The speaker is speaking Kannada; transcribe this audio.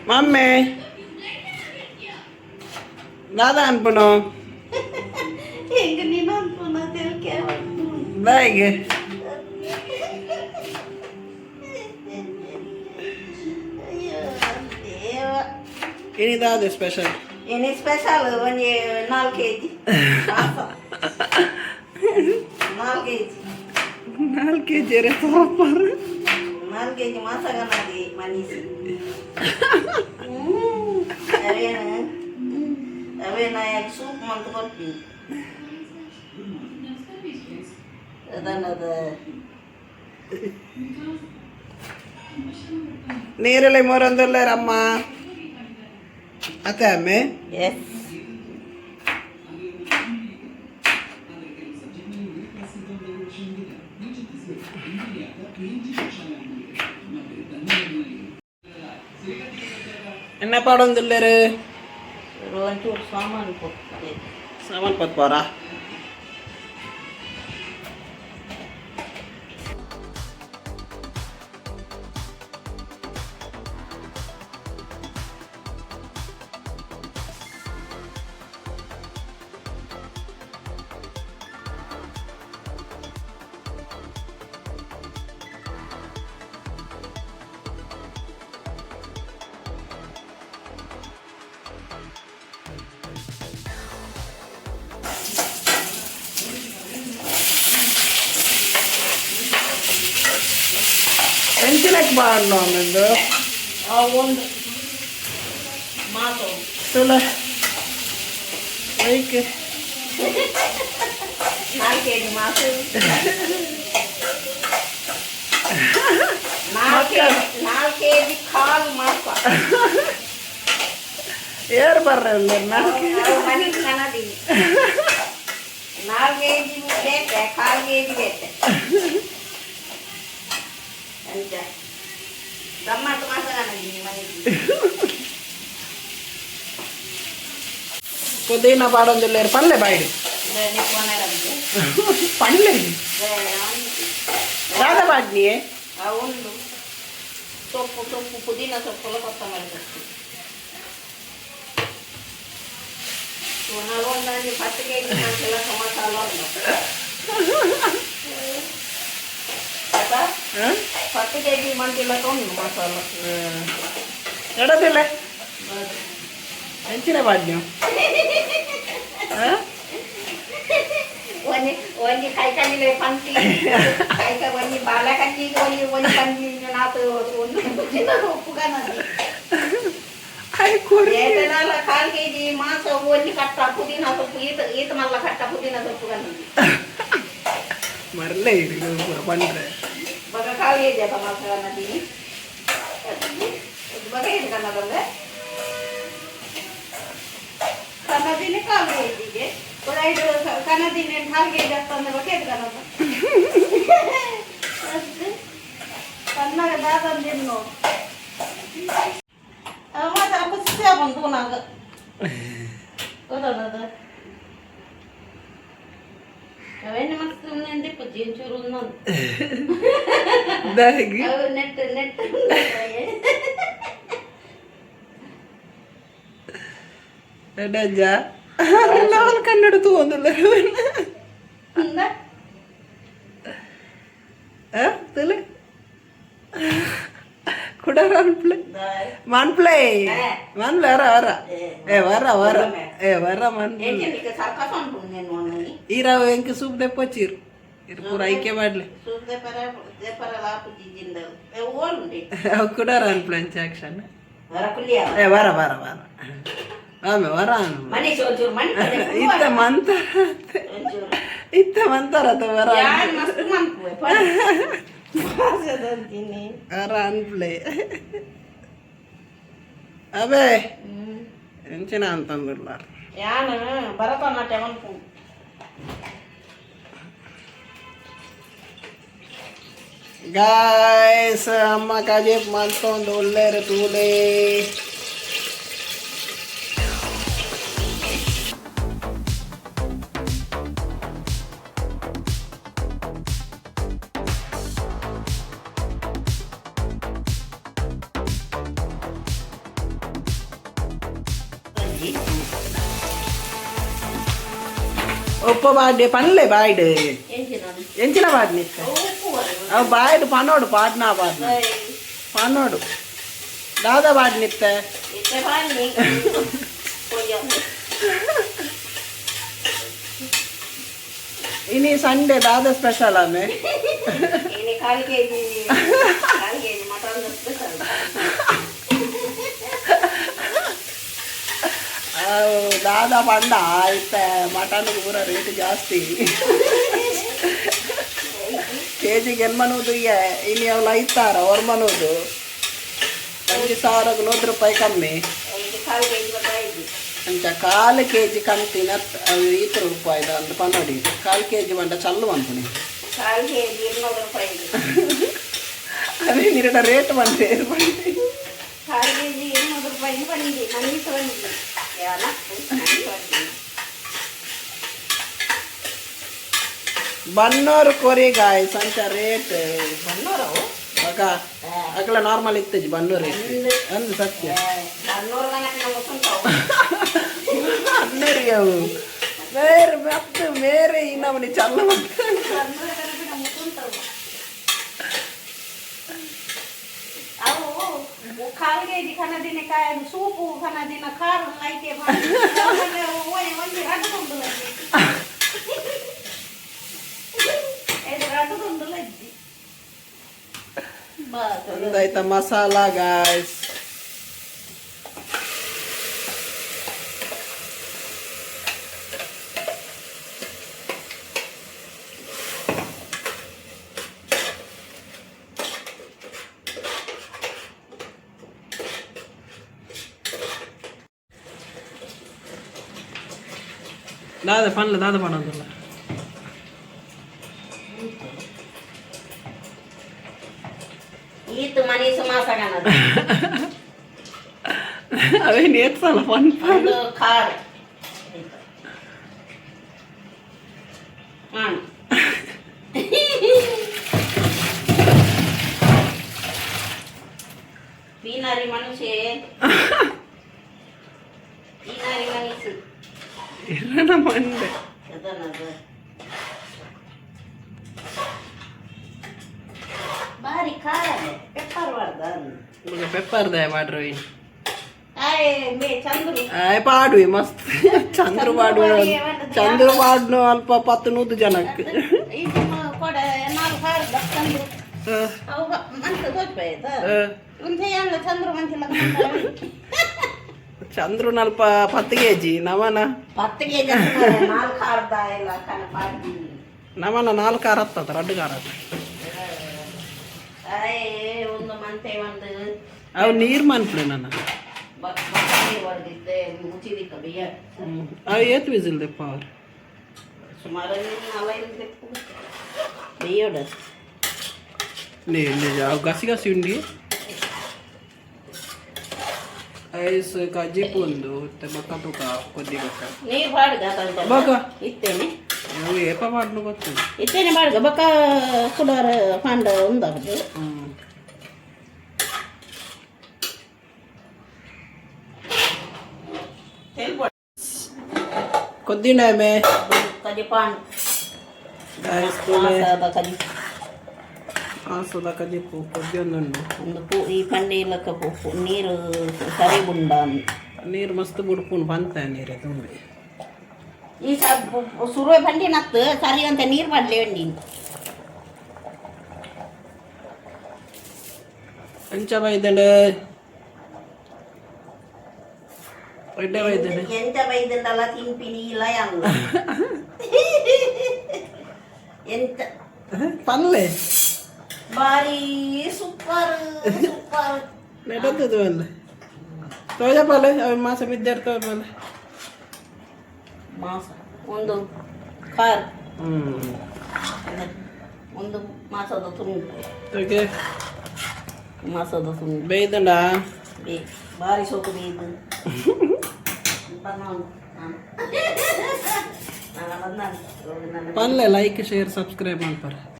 ಮಮ್ಮಿ ದಾದಾ ಅನ್ಪುನು ಹೆಂಗ ನೀನು ಅನ್ಪುನ ತಿಳ್ಕೆ ಬಾಯಿಗೆ ಅಯ್ಯೋ ದೇವ ಏನಿದಾದ ಸ್ಪೆಷಲ್ ಏನೇ ಸ್ಪೆಷಲ್ ಒಂದು 4 kg 4 kg 4 kg ರೇ ಸೂಪರ್ 4 kg ಮಾಸಗನಾದಿ ಮನೀಸಿ ಅವೇನ ಯಾಕೆ ಸೂಪ್ ಮಂತ್ ಕೊಡ್ತೀನಿ ಅದನ್ನದ ನೀರಲ್ಲಿ ಮೊರಂದಲ್ಲ ರಮ್ಮ ಅತ್ತೆ ಅಮ್ಮೆ ಎಸ್ ಎನ್ನ ಪಾಡೊಂದಿಲ್ಲರು ಒಂಚೂರು ಸಾಮಾನು ಕೊಡ್ತಾರೆ ಸಾಮಾನು ಪತ್ಪಾರಾ ಎಂಚಿನಕ್ಕೆ ಮಾಡಲು ಆಮೇಲೆ ಒಂದು ಮಾತು ತುಲ ಐಕೆ 4 kg ಮಾತು 4 kg ಕಾಲು ಮಾತು ಯಾರು ಬರ್ರ ಮನೆ ಕನ್ನಡಿ 4 kg ಬೇಕೆ 1/4 kg ಬೇಕೆ ಅಂತ ಗಮ್ಮತ್ತು ಮಾತಾಡಿ ಮನೆಗೆ ಪುದೀನ ಪಾಡೊಂದಿಲ್ಲ ಪಲ್ಲೆ ಬಾಯಿಡಿ ಪಲ್ಲೆ ಯಾವ್ದ ಬಾಡ್ನಿಯೇ ಒಂದು ಸೊಪ್ಪು ಪುದೀನ ಸೊಪ್ಪು ಕೊತ್ತಂಬರಿ ಸೊಪ್ಪು ಒಂದು 10 kg ಮಸಾಲ ಮಸಾಲ 10 kg ಮಂದಿಲ್ಲ ತೊಂದು ಮಸಾಲ ಎಡದಿಲ್ಲ ಹೆಂಚಿನ ಬಾಡ್ ನೀವು ಒಂದಿ ಕೈಕಂದಿಲ್ಲ ಪಂಚಿ ಕೈಕ ಒಂದಿ ಬಾಲ ಕಂದಿಗೆ ಒಂದು ಕಂದಿ ನಾತು ಒಂದು ಉಪ್ಪುಗಾನದಿ 1/4 kg ಮಾಸ ಒಂದು ಕಟ್ಟ ಪುದೀನ ಸೊಪ್ಪು ಈತ ಮಲ್ಲ ಕಟ್ಟ ಪುದೀನ ಸೊಪ್ಪುಗಾನದಿ ಮರಲೇ ಬಂದ್ರೆ ಬಗ 1/4 kg ಅದ ಮಾಸಗಾನದಿ ಬಗ ಏನು ಕನ್ನಡಲ್ಲ ಕನ್ನದಿನೇ 1/4 kgಗೆ ಒಂದು 5 ಕನ್ನದಿನೇ 1/4 kg ಅಂತಂದ್ರೆ ಬಗೆ ಇದು ಕನ್ನಡ ಕನ್ನಡ ದಾದಂದಿನ ನೋಡು ಮಾತ್ರ ಖುಷಿ ಬಂತು ನಾಗ ಗೊತ್ತದ ಅವನ್ನ ಮಸ್ತ್ ನೆಂದಿ ಪುಜ್ಜಿ ಚೂರು ನಂದು ದಾಗಿ ನೆಟ್ ಎಡಜ್ಜ ನಾಲ್ ಕನ್ನಡ ತಗೊಂದಿಲ್ಲ ತಲೆ ಕೂಡ ಮನ್ಪ್ಲೇ ವರ ಈರಾವ ಎಂಕ ಸೂಪ್ ದೆಪ್ಪಚ್ಚಿರು ಇರು ಪೂರ ಐಕೆ ಮಾಡ್ಲಿ ಅವು ಕೂಡ ಅನ್ಪ್ಲಂಚ್ ಆಕ್ಷನ್ ವರ ಆಮೆ ವರ ಇತ್ತ ಮಂತರ ವರ ವರ ಅನ್ಪ್ಲೇ ಅವೇ ಎಂಚಿನ ಅಂತಂದಿಲ್ಲ ಯಾನ ಭರತನಾಟ್ಯ ಅನ್ಪು ಗಾಯ್ಸ್ ಅಮ್ಮ ಕಾಜೇಪ್ ಮಾಡ್ಕೊಂಡು ಒಳ್ಳೆ ತೂಲೆ ಉಪ್ಪ ಬಾಡ್ಡೆ ಪನ್ಲೆ ಬಾಯ್ಡ್ ಎಂಚಿನೋಡು ಎಂಚಿನ ಬಾಡ್ನಿ ಉಪ್ಪು ಅವು ಬಾಯ್ಡ್ ಪನೋಡು ಪಾಡ್ನಾ ಬಾಡ್ನ ಪನೋಡು ದಾದ ಬಾಡ್ನಿತ್ತೆ ಇತ್ತೆ ಬಾಡ್ನಿ ಇನಿ ಸಂಡೇ ದಾದ ಸ್ಪೆಷಲ್ ಆಮೆ ini kali keji makanan spesial. ದಾದಾ ಪಂಡ ಆಯ್ತೆ ಮಟನ್ ಪೂರ ರೇಟ್ ಜಾಸ್ತಿ ಕೆಜಿಗೆ ಎನ್ಮನೂದು ಇಲ್ಲಿ ಅವಳು ಐತಾರ ಅವ್ರ ಮನೂದು 5,000 100 ಕಮ್ಮಿ ಅಂಚ 1/4 kg ಕಂತಿನ 20 ರೂಪಾಯಿ ಅಂತ ಪನ್ನೋಡಿ 1/4 kg ಮಂಡ ಚಲ್ಲು ಅನ್ಪುನಿ ಅದೇ ನಿರಟ ರೇಟ್ ಬಂದೆ ಬನ್ನೋರು ಕೊರಿ ಗಾಯ ಸಂಚ ರೇಟ್ ಬನ್ನೋರವು ಮಗ ಅಗಲ ನಾರ್ಮಲ್ ಇತ್ತಜಿ ಬನ್ನೂರು ಅಂದು ಸತ್ಯ ಅನ್ನರಿ ಅವು ಬೇರೆ ಮತ್ತೆ ಬೇರೆ ಇನ್ನವನಿ ಚಲ್ಲ खाल गेजी खाना दिने काय सूप खाना दिना खार लाइके भाजी ओय वंदी राडू तोंडले ए राडू तोंडले बस अंदाइता मसाला गाइस दादा पनले दादा पनोदिल्ल ಈತು ಮನಿ ಸುಮಾಸಗನದು ಅವೇ ನೇತ್ಸಲ್ಲ ಪನ್ ಒಂದು ಖಾರ್ ಮಾನ್ ಪೀನಾರಿ ಮನುಷ್ಯ ಪೀನಾರಿ ಮನುಷ್ಯ ಇರನ ಮಂಡೆ ಅದನದು ಬಾರಿ ಖಾರ ಪೆಪ್ಪರ್ ವಾರ್ದನ್ ಮುಗ ಪೆಪ್ಪರ್ ದೇ ಮಾಡ್ರಿ ಆಯ್ ಮೇ ಚಂದ್ರು ಆಯ್ ಪಾಡುವೆ ಮಸ್ತ್ ಚಂದ್ರು ಪಾಡ್ನು ಅಲ್ಪ 10 ಜನಕ್ಕೆ ಇದು ಕೊಡ ನಾಲ್ಕು ಖಾರ ಚಂದ್ರು ಅವಾಗ ಮಂತ ಗೊತ್ತಾಯ್ತ ಒಂದೇ ಎಲ್ಲ ಚಂದ್ರು ಮಂತಿಲ್ಲ ಚಂದ್ರು ನಲ್ಪ 10 kg ನಮನ 10 kg ನಾಲ್ಕು ಖಾರದ ಎಲ್ಲ ಕನ ಪಾಡಿ ನಮನ 4 ಖಾರ ಹತ್ತದ 2 ಖಾರ ಆಯ್ ಒಂದು ಮಂತೆ ಒಂದು ಅವು ನೀರು ಮನ್ಪ್ಲೆ ನನ್ನ ಬಕ್ಕಾಯಿ ಹೊಡೆದಿದ್ದೆ ಮುಚ್ಚಿದಿಕ್ಕ ಬಿಯ ಅವು ಏತ್ ವಿಸಿಲ್ ದೆಪ್ಪ ಅವ್ರು ಸುಮಾರು 4 ಬಿಯೋಡ ಅವು ಗಸಿ ಉಂಡಿ ಐಸ್ ಕಜಿಪು ಒಂದು ಬಕ್ಕ ತೂಕ ಕೊದ್ದಿ ಬಕ್ಕ ನೀರು ಬಾಡ್ಗ ಬಕ್ಕ ಇತ್ತೇನೆ ಅವು ಏಪ ಮಾಡ್ನು ಗೊತ್ತು ಇತ್ತೇನೆ ಬಾಡ್ಗ ಬಕ್ಕ ಕುಡೋರ ಫಂಡ ಉಂದದು ಕೊದ್ದಿನ ಕದಿ ಪಾನ್ ಆಸದ ಕಜಿಪು ಕೊದ್ದಿಯೊಂದುಂಡು ಒಂದು ಈ ಪಂಡಿ ಇಲ್ಲಕ್ಕ ನೀರು ಸರಿ ಗುಂಡ ನೀರು ಮಸ್ತ್ ಬುಡ್ಪುನ್ ಬಂತ ನೀರೇ ತುಂಬಿ ಈ ಸುರುವೆ ಪಂಡಿ ನತ್ತು ಸರಿ ಅಂತ ನೀರು ಮಾಡ್ಲಿ ಅಂಡಿ ಎಂಚ ಬೈದಂಡ ಒಡ್ಡೆ ಬೈದಂಡ ಎಂತ ಬೈದಂಡಲ್ಲ ತಿಂಪಿನಿ ಇಲ್ಲ ಅಲ್ಲ ಎಂತ ಪನ್ಲೆ ಬಾರಿ ಸೂಪರ್ ಸೂಪರ್ ನೆಡದ್ದು ಅಲ್ಲ ತೋಜ ಪಾಲೆ ಅವ ಮಾಸ ಬಿದ್ದಿರ್ತಾವ ಪಾಲೆ ಮಾಸ ಒಂದು ಕಾರ್ ಹ್ಮ್ ಒಂದು ಮಾಸದ ತುಂಡು ಓಕೆ ಮಾಸದ ತುಂಡು ಬೇಯ್ದಂಡ ಬಾರಿ ಸೋಕು ಬೇಯ್ದು ಪನ್ಲೆ ಲೈಕ್ ಶೇರ್ ಸಬ್ಸ್ಕ್ರೈಬ್ ಮಾಡ್ತಾರೆ